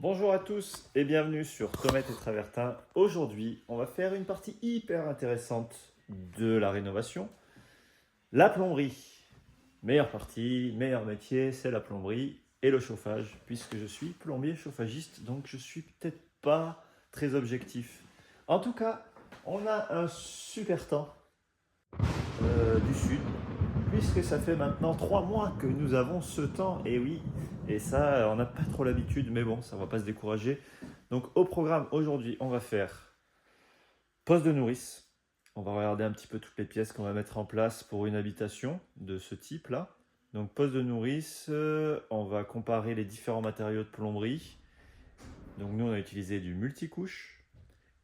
Bonjour à tous et bienvenue sur Tomate et Travertin. Aujourd'hui, on va faire une partie hyper intéressante de la rénovation, la plomberie. Meilleure partie, meilleur métier, c'est la plomberie et le chauffage, puisque je suis plombier chauffagiste, donc je suis peut-être pas très objectif. En tout cas, on a un super temps du sud, puisque ça fait maintenant 3 mois que nous avons ce temps, et oui, et ça, on n'a pas trop l'habitude, mais bon, ça va pas se décourager. Donc au programme aujourd'hui, on va faire poste de nourrice. On va regarder un petit peu toutes les pièces qu'on va mettre en place pour une habitation de ce type-là. Donc poste de nourrice, on va comparer les différents matériaux de plomberie. Donc nous, on a utilisé du multicouche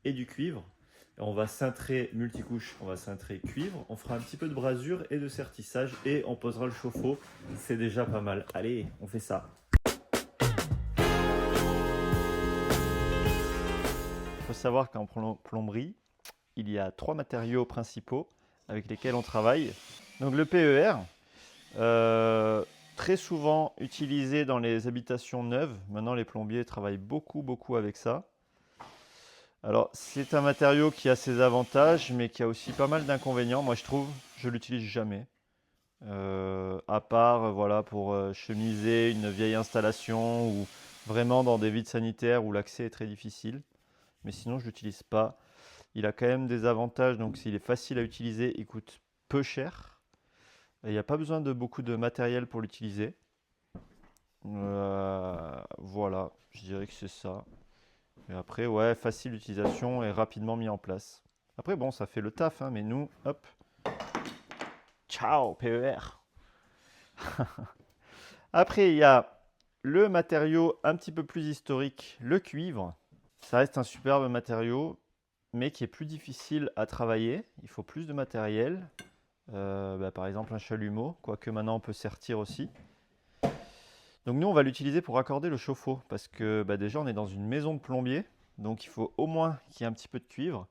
et du cuivre. On va cintrer multicouche, on va cintrer cuivre, on fera un petit peu de brasure et de sertissage et on posera le chauffe-eau. C'est déjà pas mal. Allez, on fait ça. Il faut savoir qu'en plomberie, il y a 3 matériaux principaux avec lesquels on travaille. Donc le PER, très souvent utilisé dans les habitations neuves. Maintenant, les plombiers travaillent beaucoup avec ça. Alors, c'est un matériau qui a ses avantages, mais qui a aussi pas mal d'inconvénients. Moi, je trouve, je l'utilise jamais. À part, voilà, pour chemiser une vieille installation ou vraiment dans des vides sanitaires où l'accès est très difficile. Mais sinon, je l'utilise pas. Il a quand même des avantages, donc s'il est facile à utiliser, il coûte peu cher. Il n'y a pas besoin de beaucoup de matériel pour l'utiliser. Voilà, je dirais que c'est ça. Et après, ouais, facile d'utilisation et rapidement mis en place. Après, bon, ça fait le taf, hein, mais nous, hop, ciao, PER. Après, il y a le matériau un petit peu plus historique, le cuivre. Ça reste un superbe matériau, mais qui est plus difficile à travailler. Il faut plus de matériel. Par exemple, un chalumeau, quoique maintenant on peut sertir aussi. Donc nous, on va l'utiliser pour raccorder le chauffe-eau, parce que déjà, on est dans une maison de plombier, donc il faut au moins qu'il y ait un petit peu de cuivre.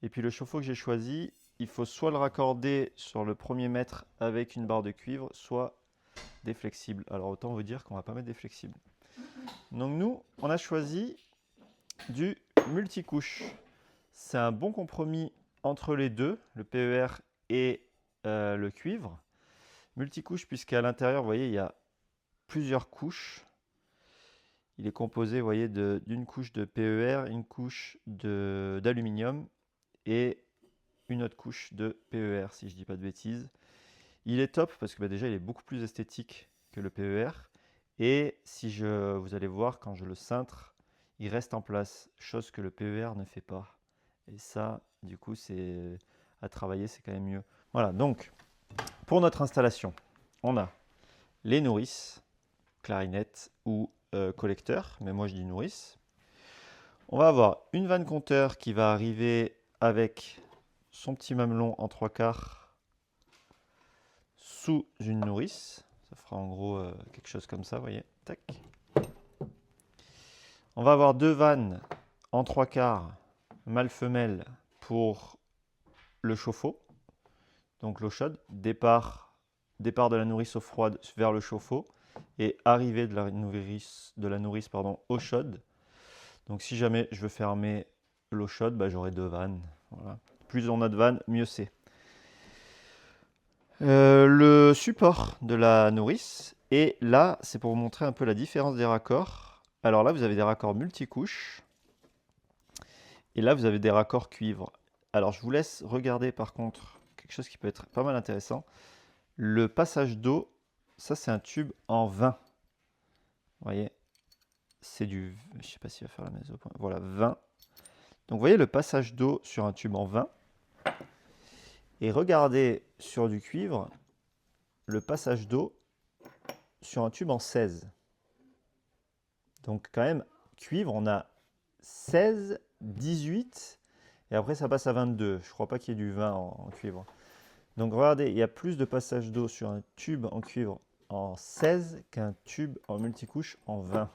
Et puis le chauffe-eau que j'ai choisi, il faut soit le raccorder sur le premier mètre avec une barre de cuivre, soit des flexibles. Alors autant vous dire qu'on va pas mettre des flexibles. Donc nous, on a choisi du multicouche. C'est un bon compromis entre les deux, le PER et le cuivre. Multicouche puisqu'à l'intérieur, vous voyez, il y a plusieurs couches. Il est composé, vous voyez, d'une couche de PER, une couche d'aluminium et une autre couche de PER, si je ne dis pas de bêtises. Il est top parce que déjà, il est beaucoup plus esthétique que le PER. Et vous allez voir, quand je le cintre, il reste en place, chose que le PER ne fait pas. Et ça, du coup, c'est à travailler, c'est quand même mieux. Voilà, donc, pour notre installation, on a les nourrices, clarinette ou collecteur, mais moi je dis nourrice. On va avoir une vanne compteur qui va arriver avec son petit mamelon en 3/4 sous une nourrice. Ça fera en gros quelque chose comme ça, vous voyez. Tac. On va avoir 2 vannes en 3/4 mâle-femelle pour le chauffe-eau. Donc l'eau chaude, départ de la nourrice eau froide vers le chauffe-eau et arrivée de la nourrice eau chaude. Donc si jamais je veux fermer l'eau chaude, j'aurai 2 vannes. Voilà. Plus on a de vannes, mieux c'est. Le support de la nourrice, et là c'est pour vous montrer un peu la différence des raccords. Alors là vous avez des raccords multicouches, et là vous avez des raccords cuivre. Alors je vous laisse regarder par contre quelque chose qui peut être pas mal intéressant. Le passage d'eau, ça c'est un tube en 20. Vous voyez, c'est du, je ne sais pas s'il va faire la mise au point. Voilà, 20. Donc vous voyez le passage d'eau sur un tube en 20. Et regardez sur du cuivre, le passage d'eau sur un tube en 16. Donc quand même, cuivre, on a 16, 18, et après ça passe à 22. Je ne crois pas qu'il y ait du 20 en cuivre. Donc regardez, il y a plus de passage d'eau sur un tube en cuivre en 16 qu'un tube en multicouche en 20.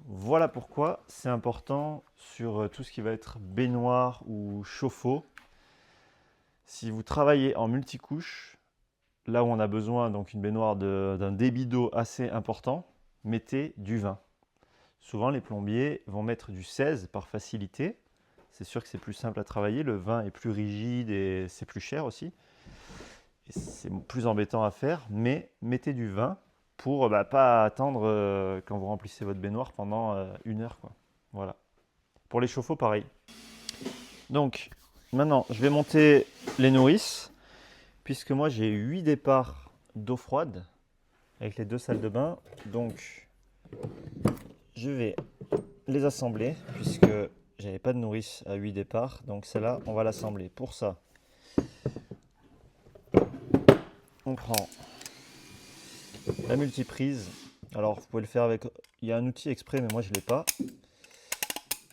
Voilà pourquoi c'est important sur tout ce qui va être baignoire ou chauffe-eau. Si vous travaillez en multicouche, là où on a besoin donc une baignoire d'un débit d'eau assez important, mettez du 20. souvent les plombiers vont mettre du 16 par facilité. C'est sûr que c'est plus simple à travailler, le 20 est plus rigide et c'est plus cher aussi. C'est plus embêtant à faire, mais mettez du 20 pour pas attendre quand vous remplissez votre baignoire pendant 1 heure, quoi. Voilà. Pour les chauffe-eau, pareil. Donc, maintenant, je vais monter les nourrices, puisque moi j'ai 8 départs d'eau froide avec les 2 salles de bain. Donc, je vais les assembler, puisque j'avais pas de nourrice à 8 départs. Donc, celle-là, on va l'assembler. Pour ça, on prend la multiprise. Alors, vous pouvez le faire avec... Il y a un outil exprès, mais moi je ne l'ai pas.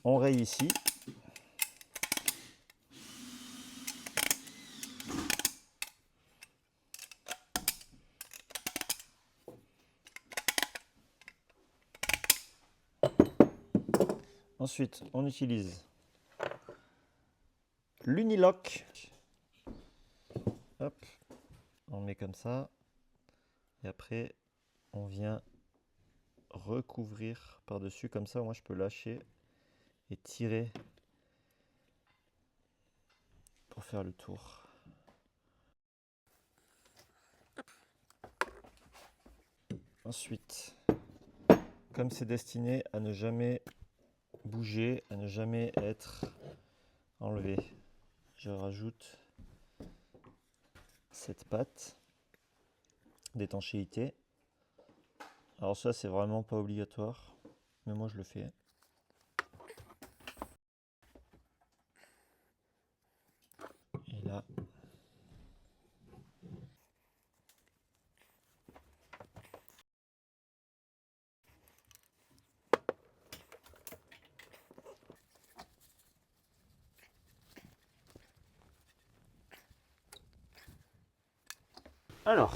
On raye ici. Ensuite, on utilise l'unilock. Hop, on met comme ça. Et après, on vient recouvrir par-dessus. Comme ça, moi, je peux lâcher et tirer pour faire le tour. Ensuite, comme c'est destiné à ne jamais bouger, à ne jamais être enlevé, je rajoute cette pâte d'étanchéité. Alors ça, c'est vraiment pas obligatoire, mais moi je le fais. Et là, alors,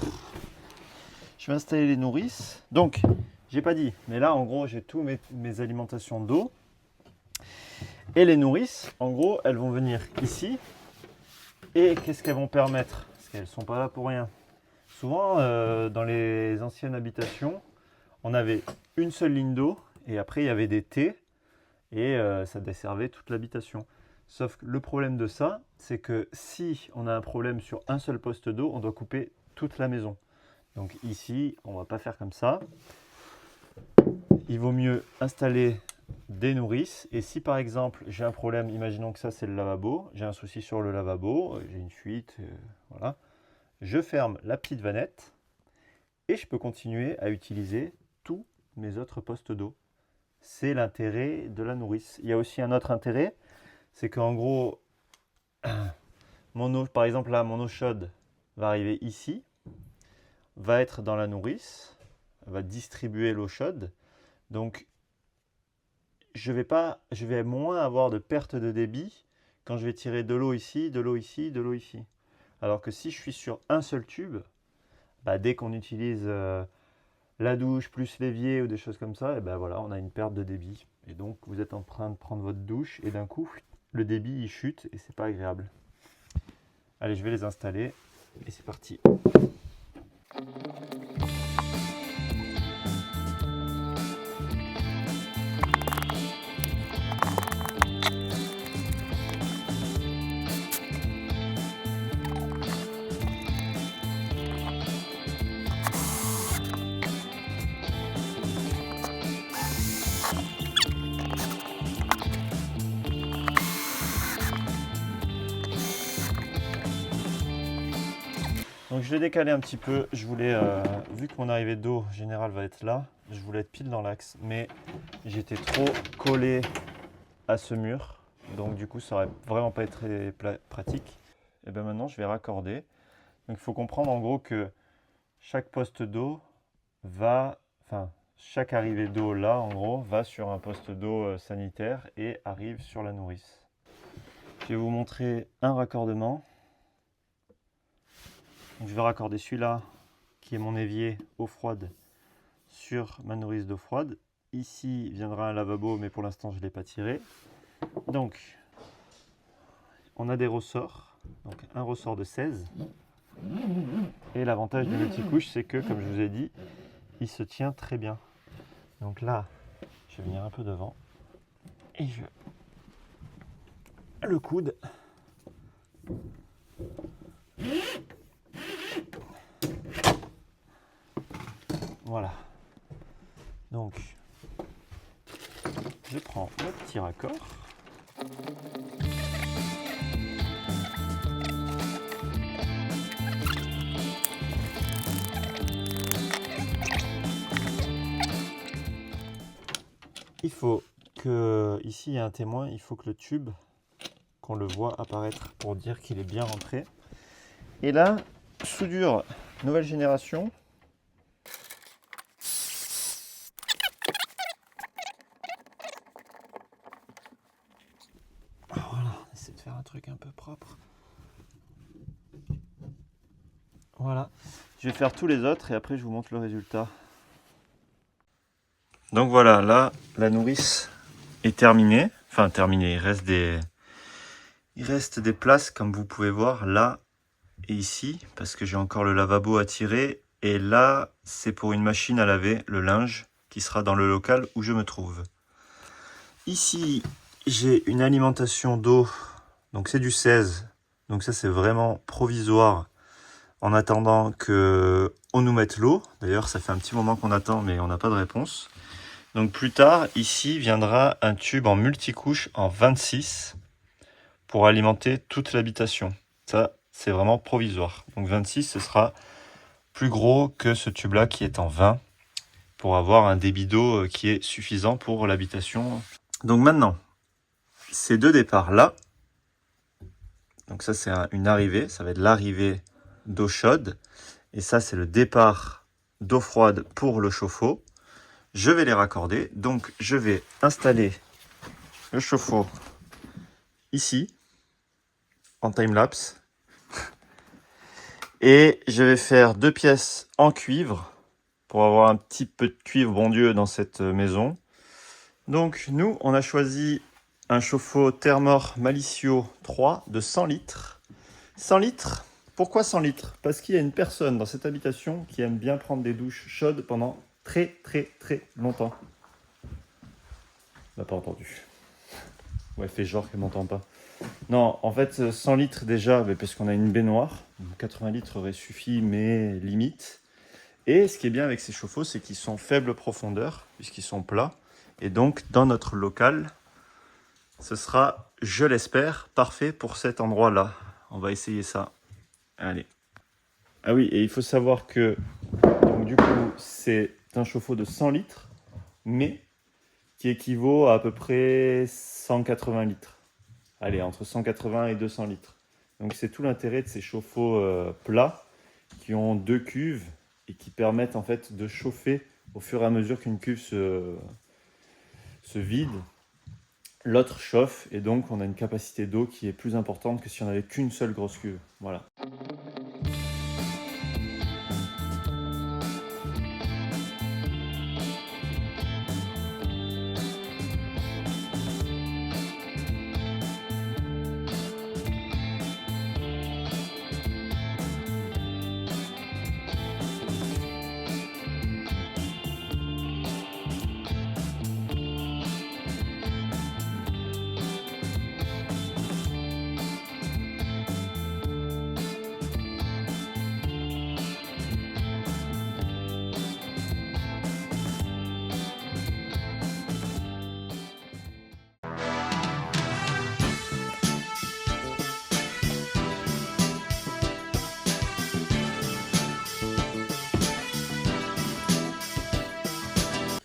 je vais installer les nourrices. Donc, j'ai pas dit, mais là, en gros, j'ai tous mes alimentations d'eau. Et les nourrices, en gros, elles vont venir ici. Et qu'est-ce qu'elles vont permettre? Parce qu'elles ne sont pas là pour rien. Souvent, dans les anciennes habitations, on avait une seule ligne d'eau. Et après, il y avait des T. Et ça desservait toute l'habitation. Sauf que le problème de ça, c'est que si on a un problème sur un seul poste d'eau, on doit couper toute la maison. Donc ici, on ne va pas faire comme ça. Il vaut mieux installer des nourrices. Et si par exemple, j'ai un problème, imaginons que ça c'est le lavabo, j'ai un souci sur le lavabo, j'ai une fuite, voilà. Je ferme la petite vanette et je peux continuer à utiliser tous mes autres postes d'eau. C'est l'intérêt de la nourrice. Il y a aussi un autre intérêt, c'est qu'en gros, mon eau, par exemple là, mon eau chaude va arriver ici, va être dans la nourrice, va distribuer l'eau chaude. Donc, je vais moins avoir de perte de débit quand je vais tirer de l'eau ici, de l'eau ici, de l'eau ici. Alors que si je suis sur un seul tube, dès qu'on utilise la douche plus l'évier ou des choses comme ça, et voilà, on a une perte de débit. Et donc, vous êtes en train de prendre votre douche et d'un coup, le débit il chute et c'est pas agréable. Allez, je vais les installer et c'est parti. Donc je l'ai décalé un petit peu, je voulais, vu que mon arrivée d'eau générale va être là, je voulais être pile dans l'axe, mais j'étais trop collé à ce mur, donc du coup ça aurait vraiment pas été très pratique. Et bien maintenant je vais raccorder. Donc il faut comprendre en gros que chaque poste d'eau va, enfin chaque arrivée d'eau là en gros va sur un poste d'eau sanitaire et arrive sur la nourrice. Je vais vous montrer un raccordement. Donc je vais raccorder celui-là, qui est mon évier eau froide, sur ma nourrice d'eau froide. Ici viendra un lavabo, mais pour l'instant je ne l'ai pas tiré. Donc, on a des ressorts, donc un ressort de 16. Et l'avantage du multicouche, c'est que, comme je vous ai dit, il se tient très bien. Donc là, Je vais venir un peu devant et je le coude. Voilà. Donc, je prends le petit raccord. Il faut que, ici il y a un témoin, il faut que le tube, qu'on le voit apparaître pour dire qu'il est bien rentré. Et là, soudure nouvelle génération. Voilà, on essaie de faire un truc un peu propre. Voilà. Je vais faire tous les autres et après je vous montre le résultat. Donc voilà, là, la nourrice est terminée. Enfin, terminée, il reste des places, comme vous pouvez voir, là et ici, parce que j'ai encore le lavabo à tirer. Et là, c'est pour une machine à laver le linge qui sera dans le local où je me trouve. Ici, j'ai une alimentation d'eau, donc c'est du 16. Donc ça, c'est vraiment provisoire en attendant qu'on nous mette l'eau. D'ailleurs, ça fait un petit moment qu'on attend, mais on n'a pas de réponse. Donc plus tard, ici viendra un tube en multicouche en 26 pour alimenter toute l'habitation. Ça, c'est vraiment provisoire. Donc 26, ce sera plus gros que ce tube-là qui est en 20 pour avoir un débit d'eau qui est suffisant pour l'habitation. Donc maintenant, ces deux départs-là, donc ça c'est une arrivée, ça va être l'arrivée d'eau chaude. Et ça, c'est le départ d'eau froide pour le chauffe-eau. Je vais les raccorder. Donc, je vais installer le chauffe-eau ici, en time-lapse. Et je vais faire 2 pièces en cuivre pour avoir un petit peu de cuivre, bon Dieu, dans cette maison. Donc, nous, on a choisi un chauffe-eau Thermor Malicio 3 de 100 litres. 100 litres. Pourquoi 100 litres? Parce qu'il y a une personne dans cette habitation qui aime bien prendre des douches chaudes pendant très longtemps. On n'a pas entendu. Ouais, fait genre qu'elle m'entend pas. Non, en fait, 100 litres déjà, parce qu'on a une baignoire. 80 litres aurait suffi, mais limite. Et ce qui est bien avec ces chauffe-eau, c'est qu'ils sont faible profondeur, puisqu'ils sont plats. Et donc, dans notre local, ce sera, je l'espère, parfait pour cet endroit-là. On va essayer ça. Allez. Ah oui, et il faut savoir que, donc, du coup, c'est un chauffe-eau de 100 litres, mais qui équivaut à peu près 180 litres. Allez, entre 180 et 200 litres. Donc c'est tout l'intérêt de ces chauffe-eau plats qui ont 2 cuves et qui permettent en fait de chauffer au fur et à mesure qu'une cuve se vide. L'autre chauffe et donc on a une capacité d'eau qui est plus importante que si on n'avait qu'une seule grosse cuve. Voilà.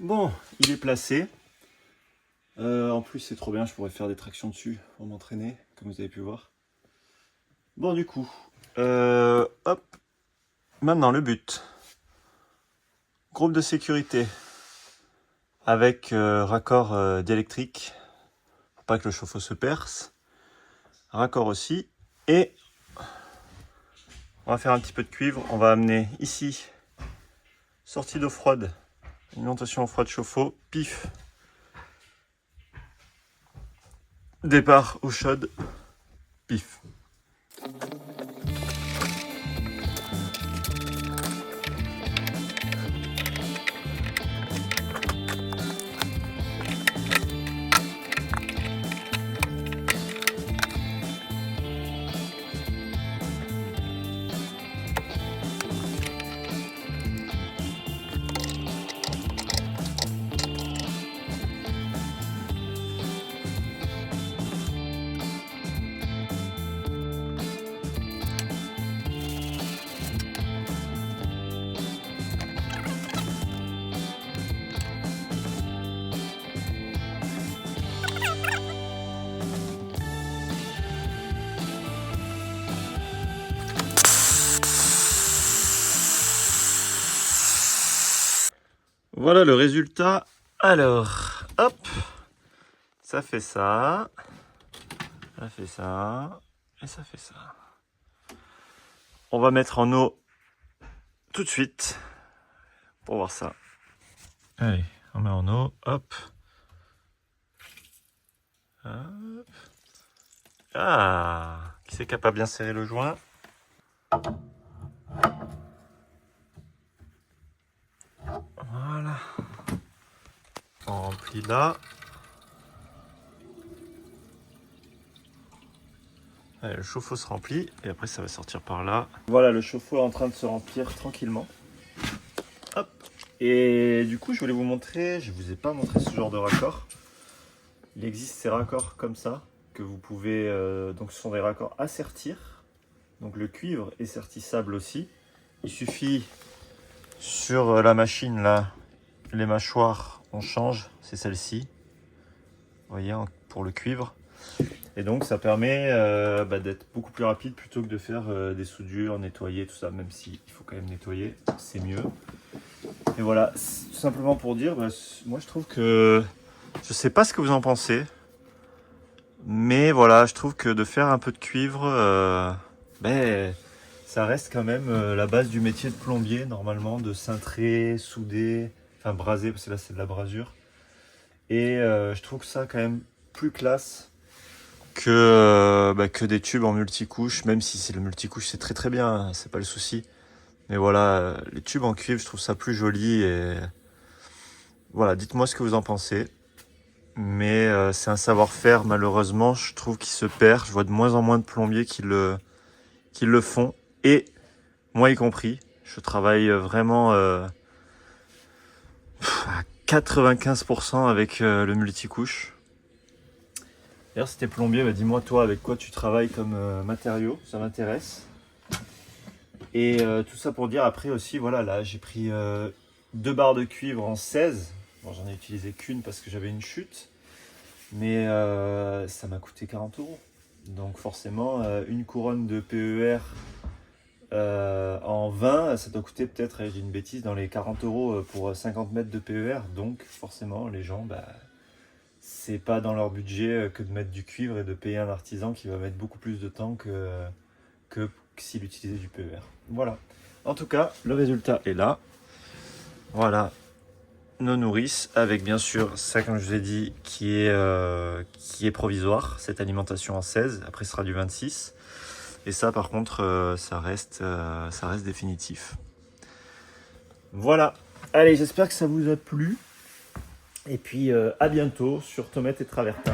Bon, il est placé. En plus, c'est trop bien, je pourrais faire des tractions dessus pour m'entraîner, comme vous avez pu voir. Bon, du coup, hop. Maintenant, le but. Groupe de sécurité avec raccord diélectrique pour pas que le chauffe-eau se perce. Raccord aussi. Et on va faire un petit peu de cuivre. On va amener ici, sortie d'eau froide. Alimentation froide chauffe-eau, pif. Départ eau chaude, pif. Voilà le résultat. Alors, hop, ça fait ça, ça fait ça, et ça fait ça. On va mettre en eau tout de suite pour voir ça. Allez, on met en eau, hop. Hop. Ah, qui c'est capable de bien serrer le joint? Voilà. On remplit là. Allez, le chauffe-eau se remplit et après ça va sortir par là. Voilà, le chauffe-eau est en train de se remplir tranquillement. Hop. Et du coup, je voulais vous montrer, je vous ai pas montré ce genre de raccord. Il existe ces raccords comme ça que vous pouvez, donc ce sont des raccords à sertir. Donc le cuivre est sertissable aussi. Il suffit sur la machine là, les mâchoires, on change, c'est celle-ci. Vous voyez, pour le cuivre. Et donc ça permet d'être beaucoup plus rapide plutôt que de faire des soudures, nettoyer, tout ça, même si il faut quand même nettoyer, c'est mieux. Et voilà, tout simplement pour dire, moi je trouve que, je sais pas ce que vous en pensez, mais voilà, je trouve que de faire un peu de cuivre, ça reste quand même la base du métier de plombier, normalement, de cintrer, souder, enfin braser, parce que là c'est de la brasure. Et je trouve ça quand même plus classe que des tubes en multicouche, même si c'est le multicouche, c'est très très bien, hein, c'est pas le souci. Mais voilà, les tubes en cuivre, je trouve ça plus joli et voilà, dites-moi ce que vous en pensez. Mais c'est un savoir-faire, malheureusement, je trouve qu'il se perd. Je vois de moins en moins de plombiers qui le font, et moi y compris. Je travaille vraiment à 95% avec le multicouche. D'ailleurs, si t'es plombier, dis-moi toi avec quoi tu travailles comme matériau, ça m'intéresse. Et tout ça pour dire après aussi, voilà, là j'ai pris 2 barres de cuivre en 16. Bon, j'en ai utilisé qu'une parce que j'avais une chute. Mais ça m'a coûté 40 €. Donc forcément, une couronne de PER en 20, ça doit coûter peut-être, j'ai une bêtise, dans les 40 € pour 50 mètres de PER. Donc forcément, les gens, c'est pas dans leur budget que de mettre du cuivre et de payer un artisan qui va mettre beaucoup plus de temps que s'il utilisait du PER. Voilà. En tout cas, le résultat est là. Voilà. Nos nourrices, avec bien sûr ça, comme je vous ai dit, qui est provisoire, cette alimentation en 16, après ce sera du 26. Et ça par contre, ça reste définitif. Voilà, allez, j'espère que ça vous a plu. Et puis à bientôt sur Tomate et Travertin.